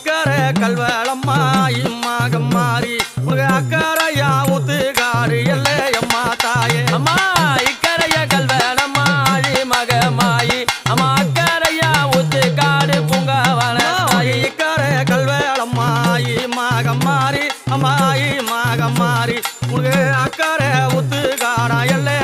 இக்கரை கல்வளம்மா இம்மாகம் மாறி உனக்கு அக்கறையா ஊத்து காடு எல்லையம்மா தாயே அம்மா இக்கரைய கல்வளம்மா மகமாயி அம்மா அக்கரையா ஊத்து காடு பூங்காவன இக்கரை கல்வளம்மா இம்மாகம் மாறி அம்மாயி மாகம் மாறி உனக்கு அக்கறை ஊத்து காடா எல்லை